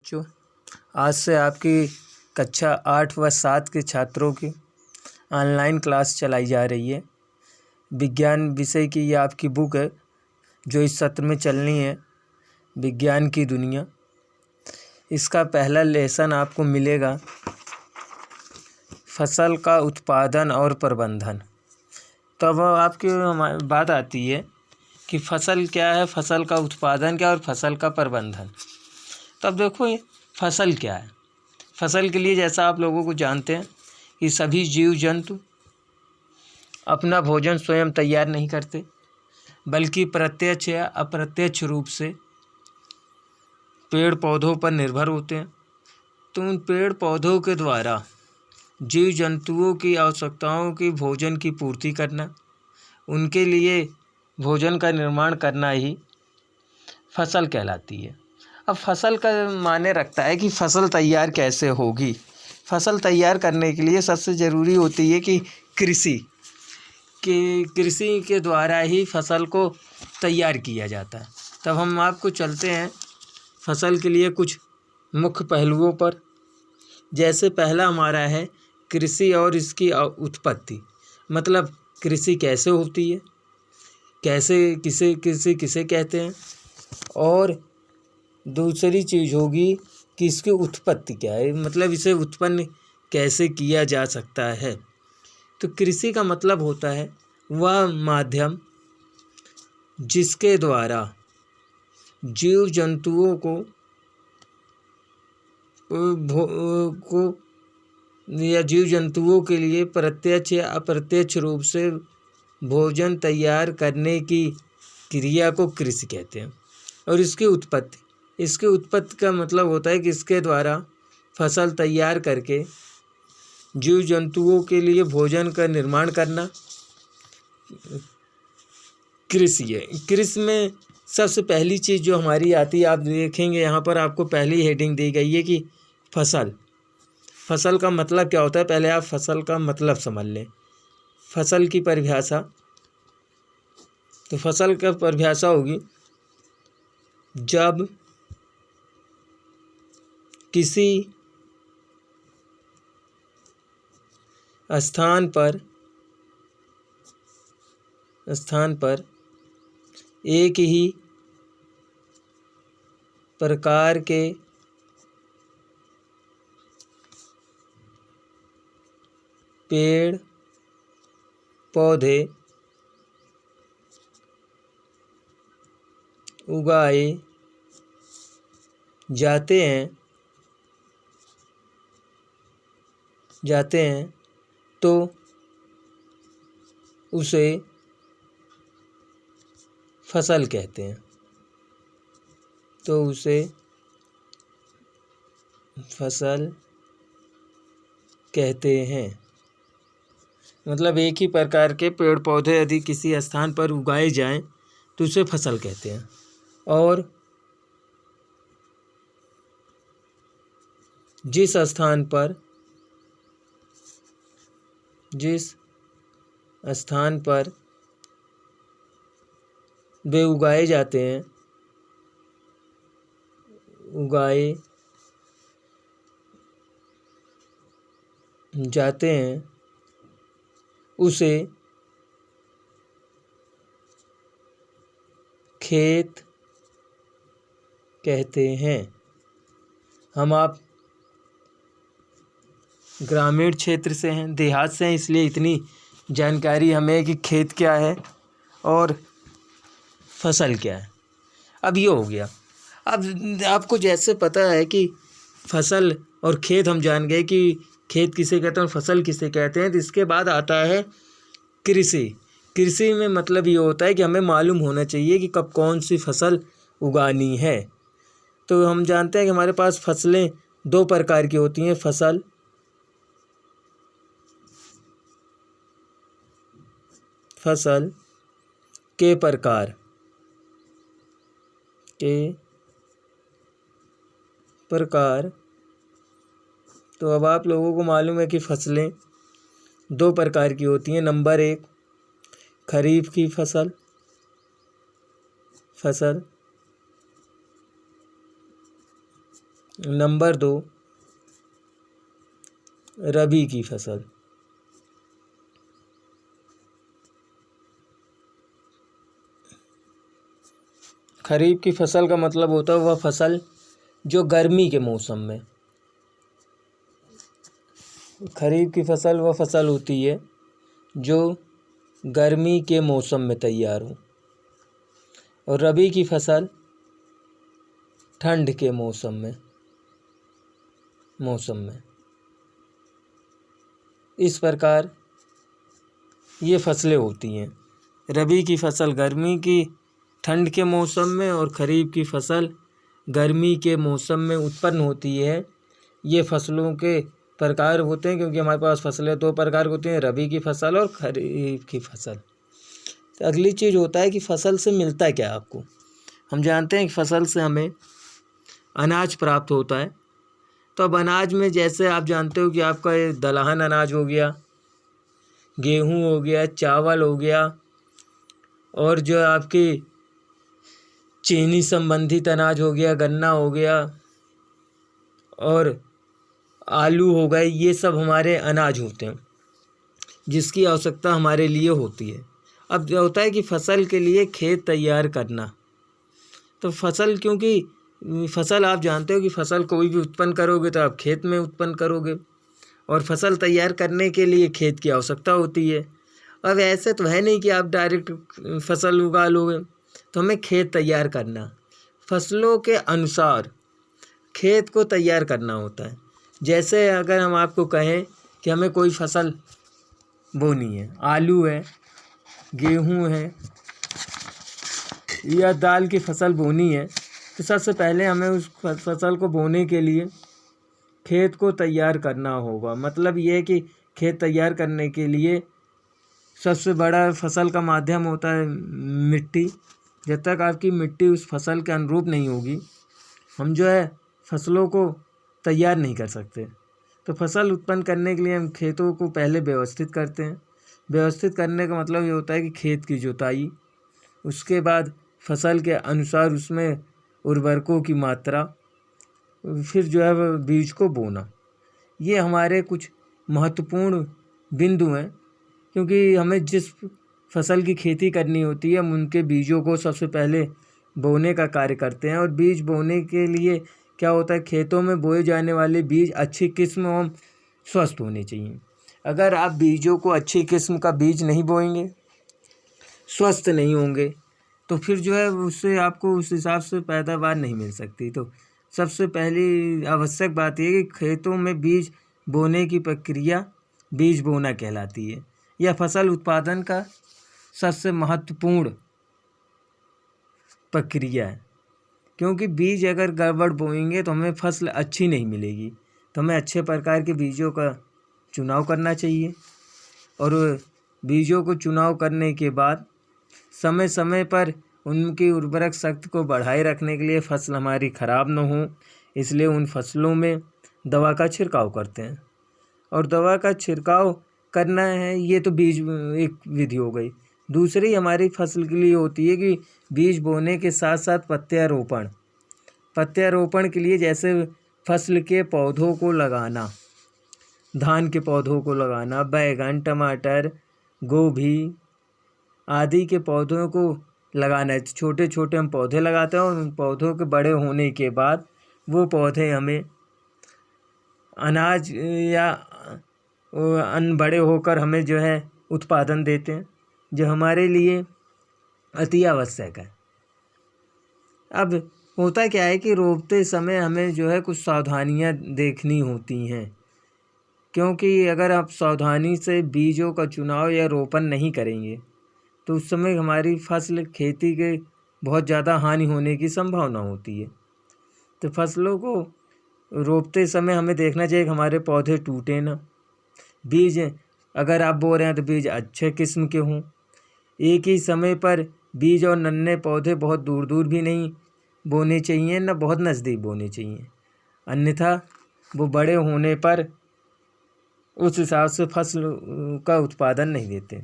बच्चों, आज से आपकी कक्षा 8 व 7 के छात्रों की ऑनलाइन क्लास चलाई जा रही है। विज्ञान विषय की ये आपकी बुक है जो इस सत्र में चलनी है, विज्ञान की दुनिया। इसका पहला लेसन आपको मिलेगा फसल का उत्पादन और प्रबंधन। तो अब आपकी बात आती है कि फसल क्या है, फसल का उत्पादन क्या और फसल का प्रबंधन। तब देखो ये फसल क्या है। फसल के लिए जैसा आप लोगों को जानते हैं कि सभी जीव जंतु अपना भोजन स्वयं तैयार नहीं करते, बल्कि प्रत्यक्ष या अप्रत्यक्ष रूप से पेड़ पौधों पर निर्भर होते हैं। तो उन पेड़ पौधों के द्वारा जीव जंतुओं की आवश्यकताओं की भोजन की पूर्ति करना, उनके लिए भोजन का निर्माण करना ही फसल कहलाती है। अब फसल का मायने रखता है कि फसल तैयार कैसे होगी। फसल तैयार करने के लिए सबसे ज़रूरी होती है कि कृषि के द्वारा ही फसल को तैयार किया जाता है। तब हम आपको चलते हैं फसल के लिए कुछ मुख्य पहलुओं पर। जैसे पहला हमारा है कृषि और इसकी उत्पत्ति, मतलब कृषि कैसे होती है, कृषि किसे कहते हैं, और दूसरी चीज़ होगी कि इसकी उत्पत्ति क्या है, मतलब इसे उत्पन्न कैसे किया जा सकता है। तो कृषि का मतलब होता है वह माध्यम जिसके द्वारा जीव जंतुओं या जीव जंतुओं के लिए प्रत्यक्ष या अप्रत्यक्ष रूप से भोजन तैयार करने की क्रिया को कृषि कहते हैं। और इसकी उत्पत्ति का मतलब होता है कि इसके द्वारा फसल तैयार करके जीव जंतुओं के लिए भोजन का निर्माण करना कृषि है। कृषि में सबसे पहली चीज़ जो हमारी आती है, आप देखेंगे यहाँ पर आपको पहली हेडिंग दी गई है कि फसल का मतलब क्या होता है। पहले आप फसल का मतलब समझ लें। फसल की परिभाषा, तो फसल का परिभाषा होगी जब किसी स्थान पर एक ही प्रकार के पेड़ पौधे उगाए जाते हैं तो उसे फसल कहते हैं। मतलब एक ही प्रकार के पेड़ पौधे यदि किसी स्थान पर उगाए जाएं तो उसे फसल कहते हैं। और जिस स्थान पर वे उगाए जाते हैं उसे खेत कहते हैं। आप ग्रामीण क्षेत्र से हैं, देहात से हैं, इसलिए इतनी जानकारी हमें कि खेत क्या है और फसल क्या है। अब ये हो गया। अब आपको जैसे पता है कि फसल और खेत हम जान गए कि खेत किसे कहते हैं और फसल किसे कहते हैं, तो इसके बाद आता है कृषि में मतलब ये होता है कि हमें मालूम होना चाहिए कि कब कौन सी फसल उगानी है। तो हम जानते हैं कि हमारे पास फसलें दो प्रकार की होती हैं। फसल के प्रकार तो अब आप लोगों को मालूम है कि फसलें दो प्रकार की होती हैं। नंबर 1 खरीफ की फसल नंबर 2, रबी की फसल। खरीफ की फसल का मतलब होता है वह फसल जो गर्मी के मौसम में, खरीफ की फसल वह फसल होती है जो गर्मी के मौसम में तैयार हो, और रबी की फसल ठंड के मौसम में। इस प्रकार ये फसलें होती हैं। रबी की फसल गर्मी की ठंड के मौसम में और खरीफ की फसल गर्मी के मौसम में उत्पन्न होती है। ये फसलों के प्रकार होते हैं, क्योंकि हमारे पास फसलें 2 प्रकार की होती हैं, रबी की फसल और खरीफ की फसल। तो अगली चीज़ होता है कि फसल से मिलता क्या आपको। हम जानते हैं कि फसल से हमें अनाज प्राप्त होता है। तो अब अनाज में जैसे आप जानते हो कि आपका ये दलहन अनाज हो गया, गेहूँ हो गया, चावल हो गया, और जो आपकी चीनी संबंधित अनाज हो गया, गन्ना हो गया और आलू हो गए, ये सब हमारे अनाज होते हैं जिसकी आवश्यकता हमारे लिए होती है। अब क्या होता है कि फसल के लिए खेत तैयार करना, तो फसल, क्योंकि फसल आप जानते हो कि फसल कोई भी उत्पन्न करोगे तो आप खेत में उत्पन्न करोगे, और फसल तैयार करने के लिए खेत की आवश्यकता होती है। अब ऐसे तो है नहीं कि आप डायरेक्ट फसल उगा लोगे, तो हमें खेत तैयार करना, फसलों के अनुसार खेत को तैयार करना होता है। जैसे अगर हम आपको कहें कि हमें कोई फसल बोनी है, आलू है, गेहूँ है या दाल की फसल बोनी है, तो सबसे पहले हमें उस फसल को बोने के लिए खेत को तैयार करना होगा। मतलब ये है कि खेत तैयार करने के लिए सबसे बड़ा फसल का माध्यम होता है मिट्टी। जब तक आपकी मिट्टी उस फसल के अनुरूप नहीं होगी, हम जो है फसलों को तैयार नहीं कर सकते। तो फसल उत्पन्न करने के लिए हम खेतों को पहले व्यवस्थित करते हैं। व्यवस्थित करने का मतलब ये होता है कि खेत की जुताई, उसके बाद फसल के अनुसार उसमें उर्वरकों की मात्रा, फिर जो है वह बीज को बोना। ये हमारे कुछ महत्वपूर्ण बिंदु हैं, क्योंकि हमें जिस फसल की खेती करनी होती है हम उनके बीजों को सबसे पहले बोने का कार्य करते हैं। और बीज बोने के लिए क्या होता है, खेतों में बोए जाने वाले बीज अच्छी किस्म और स्वस्थ होने चाहिए। अगर आप बीजों को अच्छी किस्म का बीज नहीं बोएंगे, स्वस्थ नहीं होंगे, तो फिर जो है उससे आपको उस हिसाब से पैदावार नहीं मिल सकती। तो सबसे पहली आवश्यक बात यह कि खेतों में बीज बोने की प्रक्रिया बीज बोना कहलाती है। यह फसल उत्पादन का सबसे महत्वपूर्ण प्रक्रिया है, क्योंकि बीज अगर गड़बड़ बोएंगे तो हमें फसल अच्छी नहीं मिलेगी। तो हमें अच्छे प्रकार के बीजों का चुनाव करना चाहिए, और बीजों को चुनाव करने के बाद समय समय पर उनकी उर्वरक शक्ति को बढ़ाए रखने के लिए फसल हमारी ख़राब न हो, इसलिए उन फसलों में दवा का छिड़काव करते हैं। और दवा का छिड़काव करना है, ये तो बीज एक विधि हो गई। दूसरी हमारी फसल के लिए होती है कि बीज बोने के साथ साथ पत्तियारोपण के लिए, जैसे फसल के पौधों को लगाना, धान के पौधों को लगाना, बैगन, टमाटर, गोभी आदि के पौधों को लगाना है। छोटे छोटे हम पौधे लगाते हैं, और उन पौधों के बड़े होने के बाद वो पौधे हमें अनाज या अन्न बड़े होकर हमें जो है उत्पादन देते हैं, जो हमारे लिए अति आवश्यक है। अब होता क्या है कि रोपते समय हमें जो है कुछ सावधानियां देखनी होती हैं, क्योंकि अगर आप सावधानी से बीजों का चुनाव या रोपण नहीं करेंगे तो उस समय हमारी फसल खेती के बहुत ज़्यादा हानि होने की संभावना होती है। तो फसलों को रोपते समय हमें देखना चाहिए कि हमारे पौधे टूटे ना। बीज अगर आप बो रहे हैं तो बीज अच्छे किस्म के हों। एक ही समय पर बीज और नन्हे पौधे बहुत दूर दूर भी नहीं बोने चाहिए, न बहुत नज़दीक बोने चाहिए, अन्यथा वो बड़े होने पर उस हिसाब से फसल का उत्पादन नहीं देते।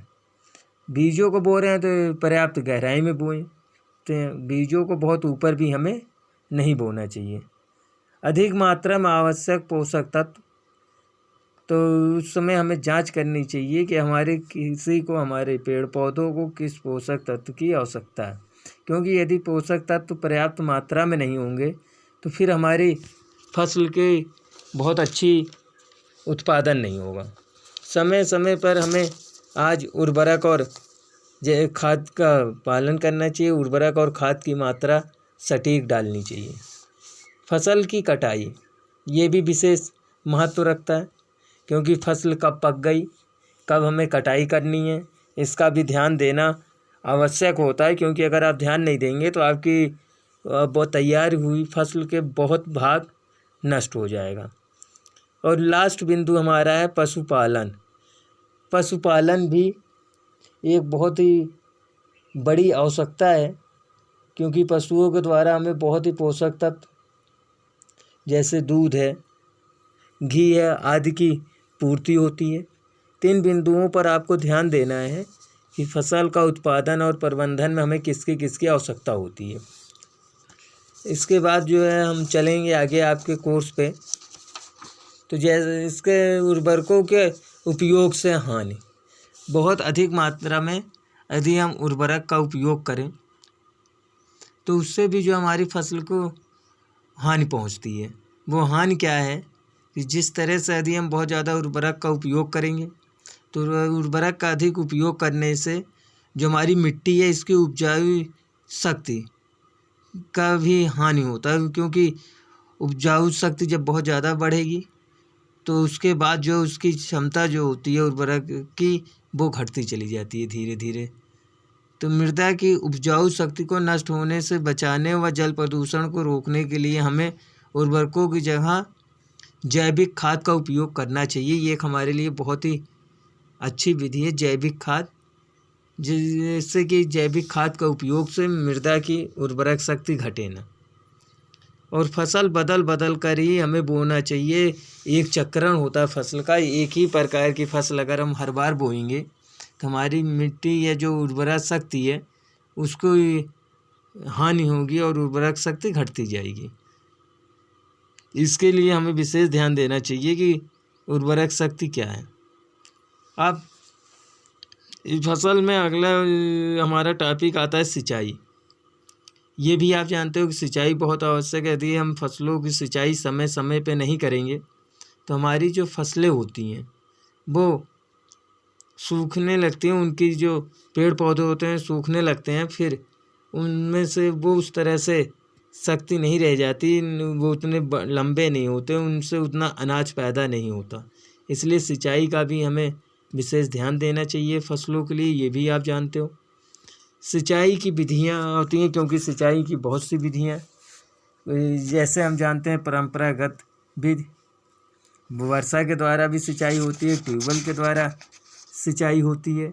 बीजों को बो रहे हैं तो पर्याप्त गहराई में बोएं, तो बीजों को बहुत ऊपर भी हमें नहीं बोना चाहिए। अधिक मात्रा में आवश्यक पोषक तत्व, तो उस समय हमें जांच करनी चाहिए कि हमारे पेड़ पौधों को किस पोषक तत्व की आवश्यकता है, क्योंकि यदि पोषक तत्व पर्याप्त मात्रा में नहीं होंगे तो फिर हमारी फसल के बहुत अच्छी उत्पादन नहीं होगा। समय समय पर हमें आज उर्वरक और खाद का पालन करना चाहिए। उर्वरक और खाद की मात्रा सटीक डालनी चाहिए। फसल की कटाई ये भी विशेष महत्व रखता है, क्योंकि फसल कब पक गई, कब हमें कटाई करनी है, इसका भी ध्यान देना आवश्यक होता है। क्योंकि अगर आप ध्यान नहीं देंगे तो आपकी बहुत तैयार हुई फसल के बहुत भाग नष्ट हो जाएगा। और लास्ट बिंदु हमारा है पशुपालन। पशुपालन भी एक बहुत ही बड़ी आवश्यकता है, क्योंकि पशुओं के द्वारा हमें बहुत ही पोषक तत्व जैसे दूध है, घी है आदि की पूर्ति होती है। 3 बिंदुओं पर आपको ध्यान देना है कि फसल का उत्पादन और प्रबंधन में हमें किसकी किसकी आवश्यकता होती है। इसके बाद जो है हम चलेंगे आगे आपके कोर्स पे। तो जैसे इसके उर्वरकों के उपयोग से हानि, बहुत अधिक मात्रा में यदि हम उर्वरक का उपयोग करें तो उससे भी जो हमारी फसल को हानि पहुंचती है। वो हानि क्या है कि जिस तरह से यदि हम बहुत ज़्यादा उर्वरक का उपयोग करेंगे तो उर्वरक का अधिक उपयोग करने से जो हमारी मिट्टी है इसकी उपजाऊ शक्ति का भी हानि होता है, क्योंकि उपजाऊ शक्ति जब बहुत ज़्यादा बढ़ेगी तो उसके बाद जो उसकी क्षमता जो होती है उर्वरक की वो घटती चली जाती है धीरे धीरे। तो मृदा की उपजाऊ शक्ति को नष्ट होने से बचाने व जल प्रदूषण को रोकने के लिए हमें उर्वरकों की जगह जैविक खाद का उपयोग करना चाहिए। ये एक हमारे लिए बहुत ही अच्छी विधि है जैविक खाद, जिससे कि जैविक खाद का उपयोग से मृदा की उर्वरक शक्ति घटे ना। और फसल बदल बदल कर ही हमें बोना चाहिए। एक चक्रण होता है फसल का, एक ही प्रकार की फसल अगर हम हर बार बोएंगे तो हमारी मिट्टी या जो उर्वरक शक्ति है उसको हानि होगी और उर्वरक शक्ति घटती जाएगी। इसके लिए हमें विशेष ध्यान देना चाहिए कि उर्वरक शक्ति क्या है। अब इस फसल में अगला हमारा टॉपिक आता है सिंचाई। ये भी आप जानते हो कि सिंचाई बहुत आवश्यक है। यदि हम फसलों की सिंचाई समय समय पे नहीं करेंगे तो हमारी जो फसलें होती हैं वो सूखने लगती हैं, उनकी जो पेड़ पौधे होते हैं सूखने लगते हैं, फिर उनमें से वो उस तरह से शक्ति नहीं रह जाती, वो उतने लंबे नहीं होते, उनसे उतना अनाज पैदा नहीं होता। इसलिए सिंचाई का भी हमें विशेष ध्यान देना चाहिए फसलों के लिए। ये भी आप जानते हो। सिंचाई की विधियाँ होती हैं, क्योंकि सिंचाई की बहुत सी विधियाँ, जैसे हम जानते हैं परंपरागत विधि वर्षा के द्वारा भी सिंचाई होती है, ट्यूबवेल के द्वारा सिंचाई होती है,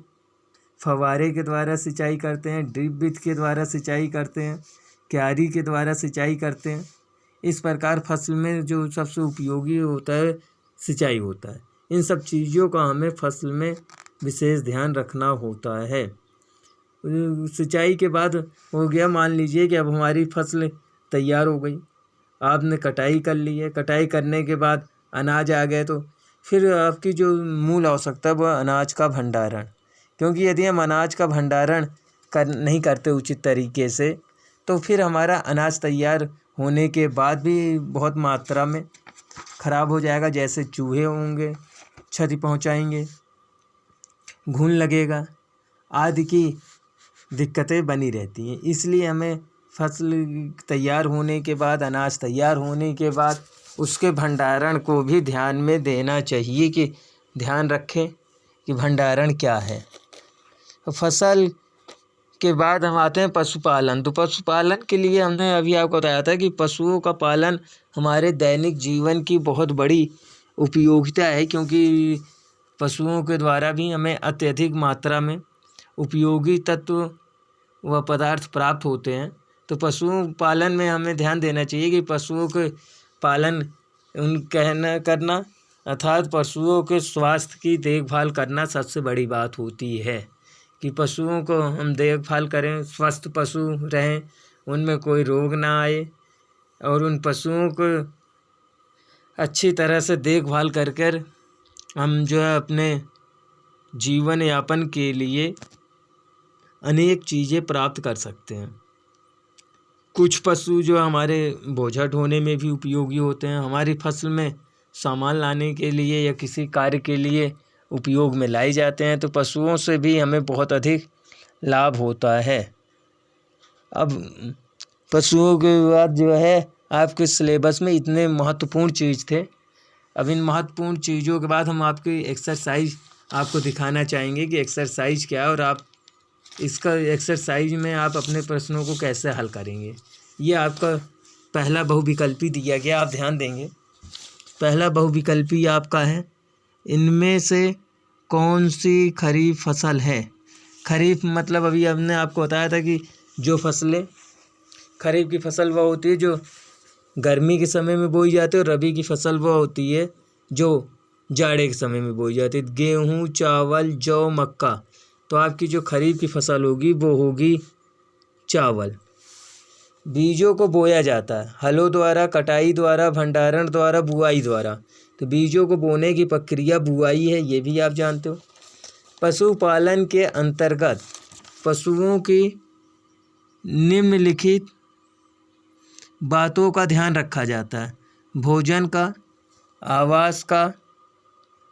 फव्वारे के द्वारा सिंचाई करते हैं, ड्रिप विधि के द्वारा सिंचाई करते हैं, क्यारी के द्वारा सिंचाई करते हैं। इस प्रकार फसल में जो सबसे उपयोगी होता है सिंचाई होता है। इन सब चीज़ों का हमें फसल में विशेष ध्यान रखना होता है। सिंचाई के बाद हो गया, मान लीजिए कि अब हमारी फसल तैयार हो गई, आपने कटाई कर ली है। कटाई करने के बाद अनाज आ गए तो फिर आपकी जो मूल आवश्यकता है वह अनाज का भंडारण, क्योंकि यदि हम अनाज का भंडारण नहीं करते उचित तरीके से तो फिर हमारा अनाज तैयार होने के बाद भी बहुत मात्रा में ख़राब हो जाएगा। जैसे चूहे होंगे, क्षति पहुंचाएंगे, घुन लगेगा आदि की दिक्कतें बनी रहती हैं। इसलिए हमें फसल तैयार होने के बाद, अनाज तैयार होने के बाद उसके भंडारण को भी ध्यान में देना चाहिए कि ध्यान रखें कि भंडारण क्या है। फसल के बाद हम आते हैं पशुपालन। तो पशुपालन के लिए हमने अभी आपको बताया था कि पशुओं का पालन हमारे दैनिक जीवन की बहुत बड़ी उपयोगिता है, क्योंकि पशुओं के द्वारा भी हमें अत्यधिक मात्रा में उपयोगी तत्व व पदार्थ प्राप्त होते हैं। तो पशुओं पालन में हमें ध्यान देना चाहिए कि पशुओं के पालन करना अर्थात पशुओं के स्वास्थ्य की देखभाल करना सबसे बड़ी बात होती है, कि पशुओं को हम देखभाल करें, स्वस्थ पशु रहें, उनमें कोई रोग ना आए और उन पशुओं को अच्छी तरह से देखभाल कर हम जो है अपने जीवन यापन के लिए अनेक चीज़ें प्राप्त कर सकते हैं। कुछ पशु जो हमारे बोझा ढोने में भी उपयोगी होते हैं, हमारी फसल में सामान लाने के लिए या किसी कार्य के लिए उपयोग में लाई जाते हैं। तो पशुओं से भी हमें बहुत अधिक लाभ होता है। अब पशुओं के बाद जो है आपके सिलेबस में इतने महत्वपूर्ण चीज़ थे। अब इन महत्वपूर्ण चीज़ों के बाद हम आपकी एक्सरसाइज आपको दिखाना चाहेंगे कि एक्सरसाइज क्या है और आप इसका एक्सरसाइज में आप अपने प्रश्नों को कैसे हल करेंगे। ये आपका पहला बहुविकल्पी दिया गया, आप ध्यान देंगे। पहला बहुविकल्पी आपका है, इनमें से कौन सी खरीफ फसल है। खरीफ मतलब अभी हमने आपको बताया था कि जो फसलें खरीफ की फसल वह होती है जो गर्मी के समय में बोई जाती है, और रबी की फसल वह होती है जो जाड़े के समय में बोई जाती है। गेहूँ, चावल, जौ, मक्का। तो आपकी जो खरीफ की फसल होगी वो होगी चावल। बीजों को बोया जाता है हलों द्वारा, कटाई द्वारा, भंडारण द्वारा, बुआई द्वारा। तो बीजों को बोने की प्रक्रिया बुआई है, ये भी आप जानते हो। पशुपालन के अंतर्गत पशुओं की निम्नलिखित बातों का ध्यान रखा जाता है। भोजन का, आवास का,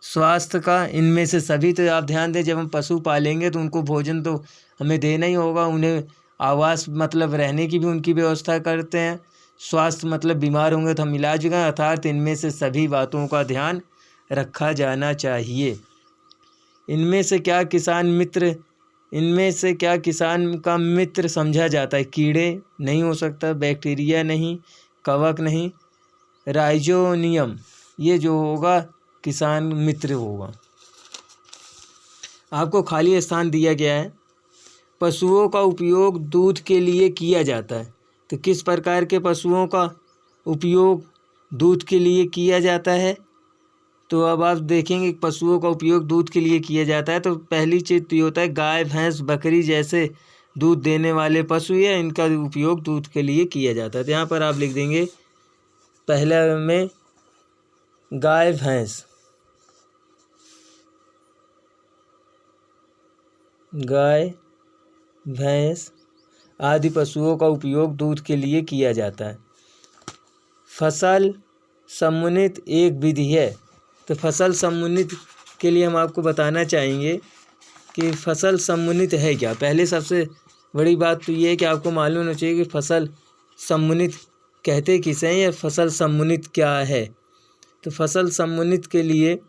स्वास्थ्य का। इनमें से सभी तो आप ध्यान दें, जब हम पशु पालेंगे तो उनको भोजन तो हमें देना ही होगा, उन्हें आवास मतलब रहने की भी उनकी व्यवस्था करते हैं। स्वास्थ्य मतलब बीमार होंगे तो हम इलाज करें, अर्थात इनमें से सभी बातों का ध्यान रखा जाना चाहिए। इनमें से क्या किसान का मित्र समझा जाता है। कीड़े नहीं हो सकता, बैक्टीरिया नहीं, कवक नहीं, राइजोनियम ये जो होगा किसान मित्र होगा। आपको खाली स्थान दिया गया है। पशुओं का उपयोग दूध के लिए किया जाता है। तो किस प्रकार के पशुओं का उपयोग दूध के लिए किया जाता है, तो अब आप देखेंगे पशुओं का उपयोग दूध के लिए किया जाता है। तो पहली चीज़ तो ये होता है, गाय, भैंस, बकरी जैसे दूध देने वाले पशु या इनका उपयोग दूध के लिए किया जाता है। तो यहाँ पर आप लिख देंगे पहला में गाय, भैंस, गाय, भैंस आदि पशुओं का उपयोग दूध के लिए किया जाता है। फसल समन्वित एक विधि है। तो फसल समन्वित के लिए हम आपको बताना चाहेंगे कि फसल समन्वित है क्या। पहले सबसे बड़ी बात तो ये है कि आपको मालूम होना चाहिए कि फसल समन्वित कहते किसे हैं या फसल समन्वित क्या है। तो फसल समन्वित के लिए